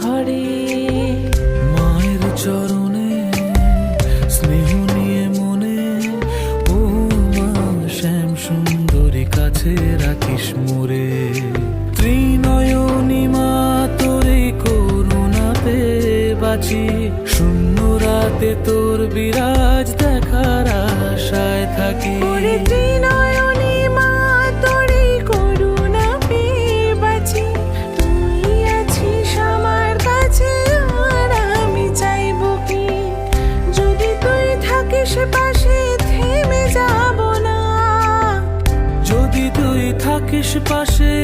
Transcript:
ঘরে। মায়ের চরণে স্নেহ নিয়ে মনে, ও মা শ্যাম সুন্দরী কাছে রাখিস মোরে। ত্রিনয়নী মা তোরে করুণা পেয়ে বাঁচি, শূন্য রাতে তোর বিরাজ দেখার আশায় থাকি। ওরে ত্রিনয়নী মা তোরে করুণা পেয়ে বাঁচি, তুই আছিস আমার কাছে আর আমি চাইবো কি? যদি তুই থাকিস পাশে থেমে যাব না, যদি তুই থাকিস পাশে